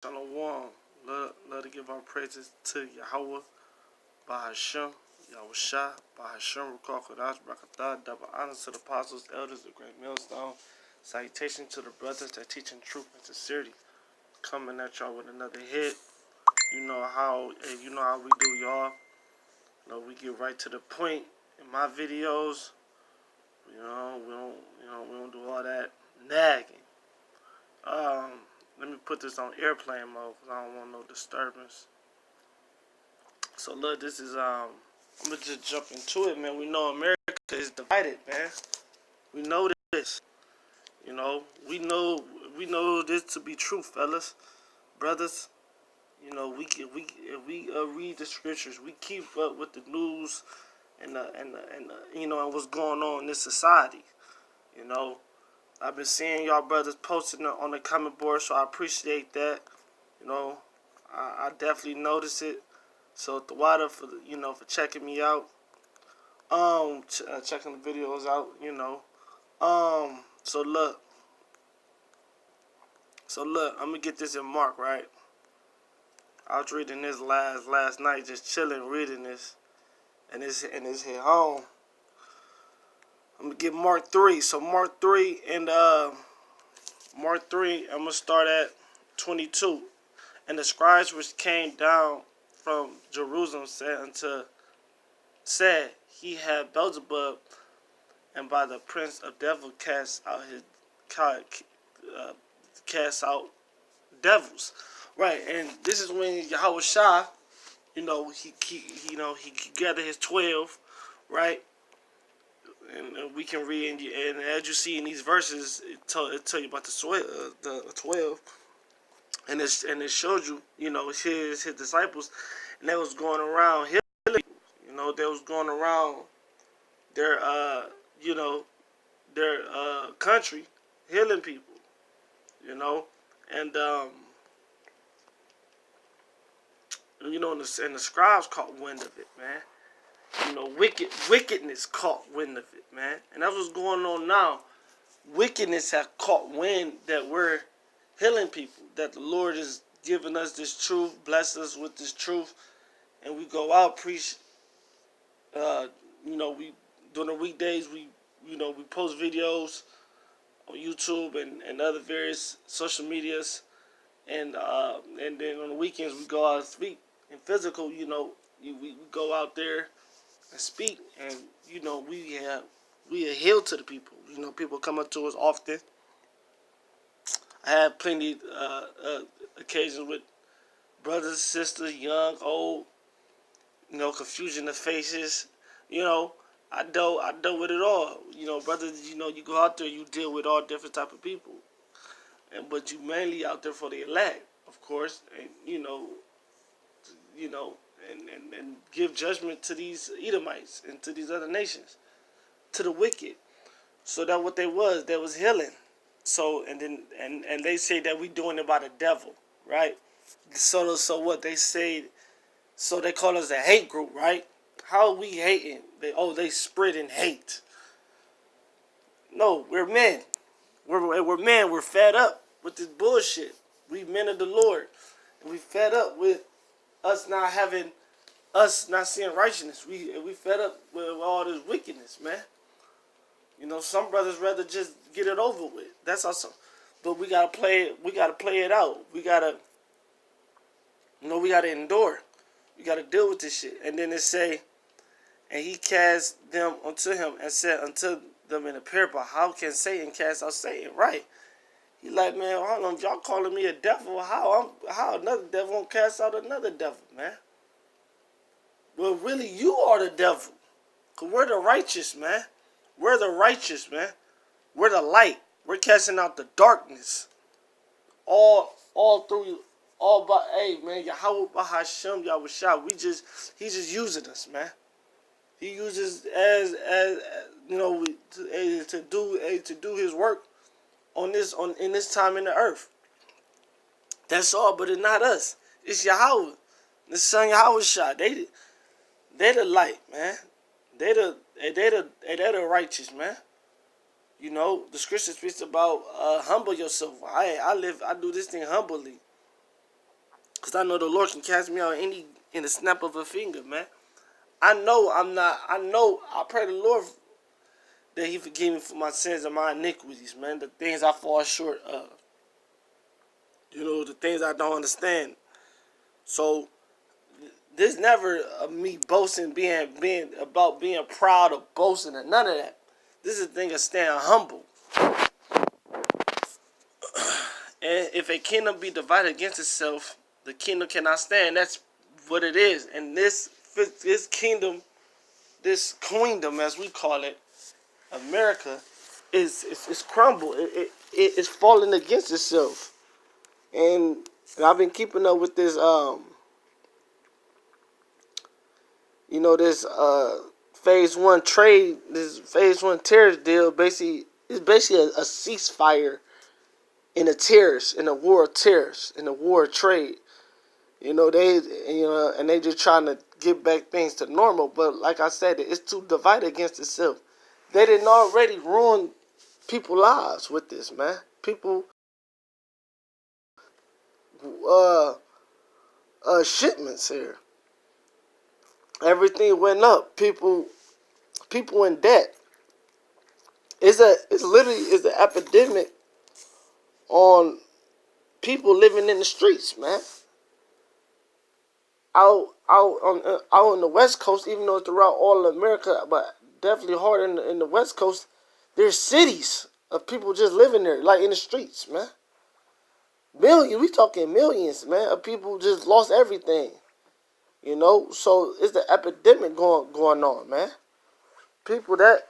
Shalom. Love to give our praises to Yahweh, Bahashem, Yahushua, Bahashem, Rukah Kodash, Brakatah, double honors to the apostles, elders, the great millstone. Salutation to the brothers that teaching truth and sincerity. Coming at y'all with another hit. You know how we do, y'all. We get right to the point in my videos. We don't do all that nagging. Let me put this on airplane mode because I don't want no disturbance. So look, this is I'm gonna just jump into it, man. We know America is divided, man. We know this. We know this to be true, fellas, brothers. If we read the scriptures, we keep up with the news and what's going on in this society. I've been seeing y'all brothers posting on the comment board, so I appreciate that. I definitely notice it. So the water for checking me out, checking the videos out. So look, I'm gonna get this in Mark, right? I was reading this last night, just chilling, reading this, and it's hit home. I'm gonna get Mark 3. So Mark 3 and Mark 3, I'm gonna start at 22. And the scribes which came down from Jerusalem said he had Beelzebub, and by the prince of devil cast out devils. Right, and this is when Yahushua, he gathered his 12, right? And we can read, and as you see in these verses, it tell you about the 12, and it showed you, his disciples, and they was going around healing people. They was going around their country healing people, and and the scribes caught wind of it, man. Wickedness caught wind of it, man. And that's what's going on now. Wickedness have caught wind that we're healing people, that the Lord is giving us this truth, bless us with this truth, and we go out, preach. We during the weekdays we post videos on YouTube and other various social medias, and then on the weekends we go out and speak in physical. We go out there and speak, and we adhere to the people. People come up to us often. I have plenty occasions with brothers, sisters, young, old. Confusion of faces. I dealt with it all. Brothers. You go out there, you deal with all different type of people, but you mainly out there for the elect, of course, and and give judgment to these Edomites and to these other nations, to the wicked. So that what they was healing. So and they say that we doing it by the devil, right? So what they say? So they call us a hate group, right? How are we hating? They spreading hate. No, we're men. We're men. We're fed up with this bullshit. We men of the Lord, and we fed up with us not seeing righteousness. We fed up with all this wickedness, man. Some brothers rather just get it over with. That's also, but we gotta play it. We gotta play it out. We gotta endure. We gotta deal with this shit. And then it say, and he cast them unto him and said unto them in a parable, how can Satan cast out Satan? Right. He like, man, hold on, y'all calling me a devil. How another devil won't cast out another devil, man? Well, really, you are the devil. Because we're the righteous, man. We're the righteous, man. We're the light. We're casting out the darkness. All through, all by, hey, man, Yahweh, Bahashem, Yahushua. He's just using us, man. He uses as to do his work in this time in the earth. That's all, but it's not us. It's Yahweh. The son Yahushua. They the light, man. They the righteous, man. The scripture speaks about humble yourself. I do this thing humbly. Because I know the Lord can cast me out in the snap of a finger, man. I know I pray the Lord that He forgive me for my sins and my iniquities, man. The things I fall short of. The things I don't understand. So this never me boasting, being about being proud or boasting or none of that. This is a thing of staying humble. And if a kingdom be divided against itself, the kingdom cannot stand. That's what it is. And this kingdom, this queendom as we call it, America, is crumbled. It is falling against itself. And I've been keeping up with this this phase one trade, this phase one terrorist deal. Basically, it's basically a ceasefire in a war of terrorists, in a war of trade. And they just trying to get back things to normal. But like I said, it's too divided against itself. They didn't already ruin people's lives with this, man. People, shipments here. Everything went up. People in debt. It's an epidemic on people living in the streets, man. Out on the West Coast, even though it's throughout all of America, but definitely hard in the West Coast. There's cities of people just living there, like in the streets, man. Millions, we talking millions, man, of people just lost everything. So it's the epidemic going on, man. People that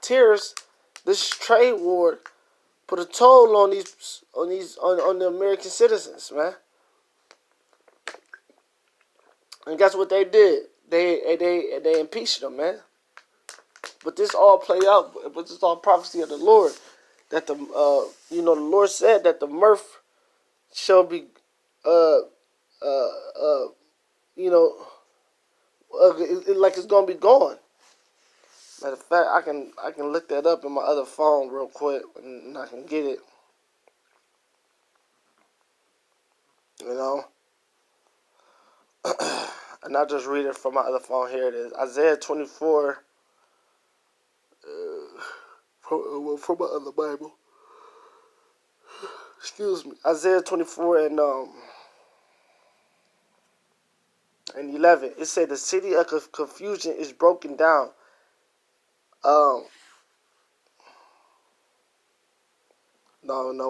terrorist, this trade war put a toll on the American citizens, man. And guess what they did? They impeached them, man. But this all played out. But this all prophecy of the Lord, that the Lord said that the mirth shall be like it's gonna be gone. Matter of fact, I can look that up in my other phone real quick, and I can get it. And I'll just read it from my other phone. Here it is. Isaiah 24. From my other Bible. Excuse me. Isaiah 24 and 11. It said the city of confusion is broken down. No,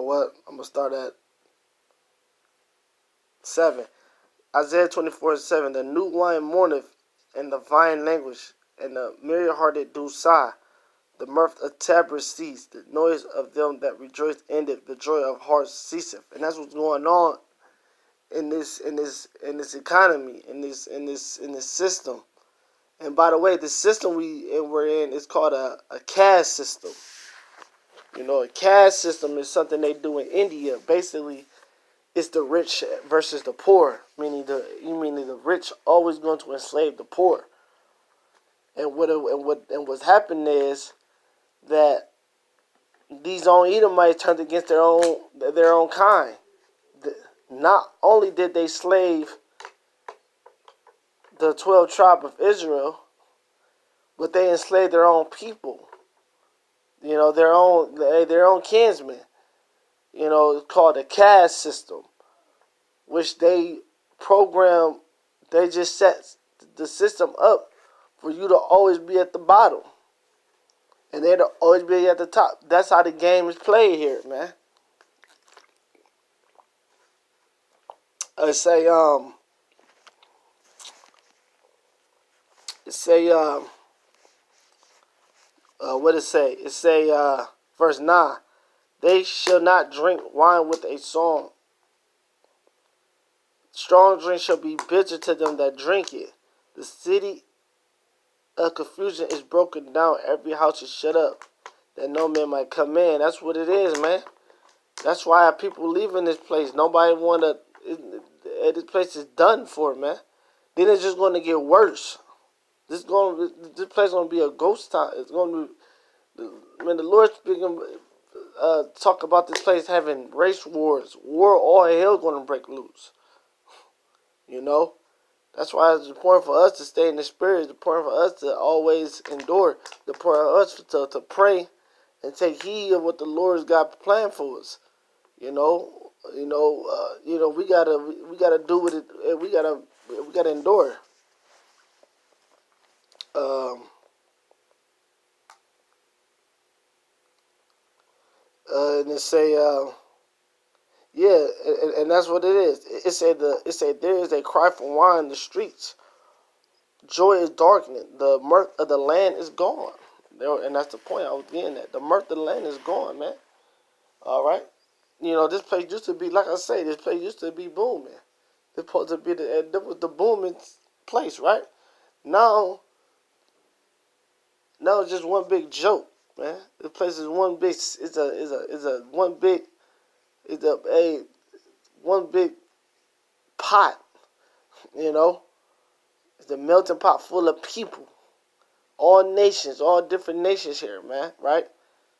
what? I'm going to start at 7. Isaiah 24:7. The new wine mourneth, and the vine languish, and the merry-hearted do sigh. The mirth of tabrets ceased. The noise of them that rejoice ended. The joy of hearts ceaseth. And that's what's going on in this economy, in this system. And by the way, the system we're in is called a caste system. A caste system is something they do in India. Basically, it's the rich versus the poor, meaning the rich always going to enslave the poor. And what's happened is that these own Edomites turned against their own kind. Not only did they slave the 12 tribes of Israel, but they enslaved their own people. Their own kinsmen. It's called a caste system, which they just set the system up for you to always be at the bottom, and they'll always be at the top. That's how the game is played here, man. What it say? It say, verse 9, they shall not drink wine with a song. Strong drink shall be bitter to them that drink it. The city of confusion is broken down. Every house is shut up, that no man might come in. That's what it is, man. That's why people leaving this place. Nobody this place is done for, man. Then it's just going to get worse. This place is going to be a ghost town. It's going to be, the Lord's speaking talk about this place having race wars. All hell going to break loose. You know? That's why it's important for us to stay in the spirit. It's important for us to always endure. It's important for us to pray and take heed of what the Lord's got planned for us. We gotta do what it. We gotta endure. And it say, yeah, and that's what it is. It said there is a cry for wine in the streets. Joy is darkening. The mirth of the land is gone. And that's the point I was getting at. The mirth of the land is gone, man. All right. This place used to be, like I say, this place used to be booming. This supposed to be the booming place, right? Now it's just one big joke, man. This place is one big. One big pot. It's a melting pot full of people, all nations, all different nations here, man. Right?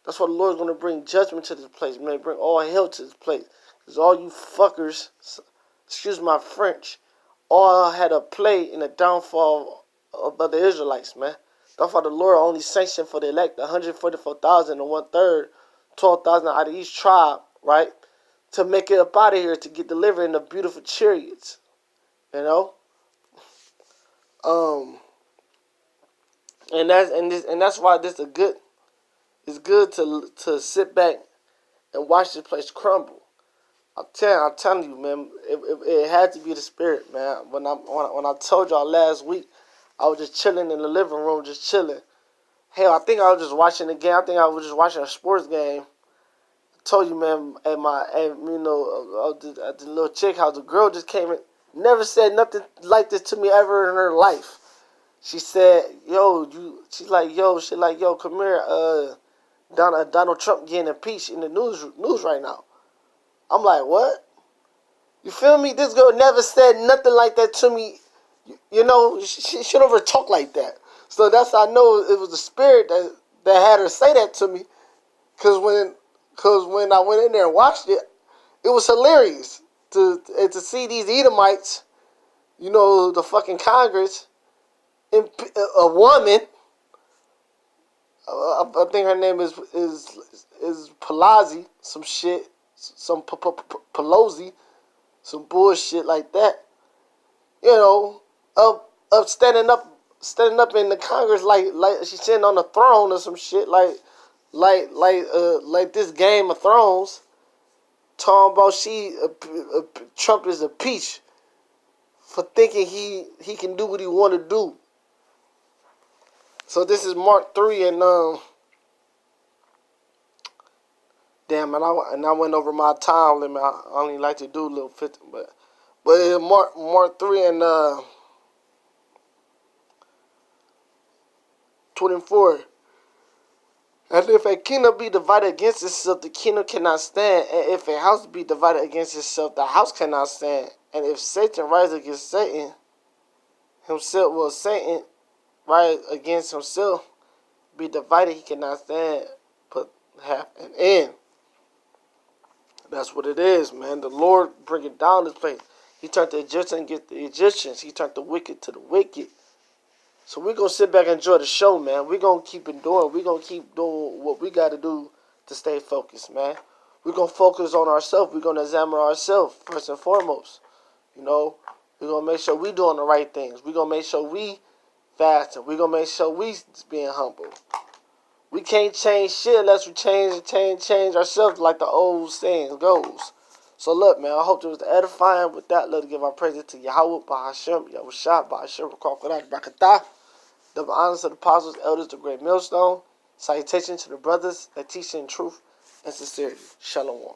That's why the Lord's going to bring judgment to this place, man. Bring all hell to this place. Because all you fuckers, excuse my French, all had a play in the downfall of the Israelites, man. That's why the Lord only sanctioned for the elect 144,000 and 1/3, 12,000 out of each tribe, right? To make it up out of here to get delivered in the beautiful chariots, And that's why this is good. It's good to sit back and watch this place crumble. I'm telling you, man. It had to be the spirit, man. When I told y'all last week, I was just chilling in the living room, just chilling. Hell, I think I was just watching the game. I think I was just watching a sports game. I told you, man. At the little chick house, the girl just came in, never said nothing like this to me ever in her life. She said, she's like, yo, come here, Donald Trump getting impeached in the news right now. I'm like, what? You feel me? This girl never said nothing like that to me. She never talk like that. So that's how I know it was the spirit that had her say that to me. Cause when I went in there and watched it, it was hilarious to see these Edomites, the fucking Congress, a woman. I think her name is Pelosi, some shit, some Pelosi, some bullshit like that. Up standing up in the Congress like she's sitting on the throne or some shit like this Game of Thrones. Talking about Trump is a peach for thinking he can do what he want to do. So this is Mark 3 and damn, and I went over my time limit. I only like to do a little 50, but Mark 3 and 24. And if a kingdom be divided against itself, the kingdom cannot stand. And if a house be divided against itself, the house cannot stand. And if Satan rise against Satan, Satan rise against himself, be divided, he cannot stand, put half an end. That's what it is, man. The Lord bringing down this place. He turned the Egyptians against the Egyptians. He turned the wicked to the wicked. So we're going to sit back and enjoy the show, man. We're going to keep enduring. We're going to keep doing what we got to do to stay focused, man. We're going to focus on ourselves. We're going to examine ourselves first and foremost. We're going to make sure we're doing the right things. We're going to make sure we fasting. We're going to make sure we being humble. We can't change shit unless we change ourselves like the old saying goes. So look, man, I hope it was edifying. With that, let's give our praises to Yahweh, Bahashem, Yahushua, Bahashem, Kokorat, Bakatah. The honors of the apostles, elders, the great millstone. Salutation to the brothers that teach in truth and sincerity. Shalom.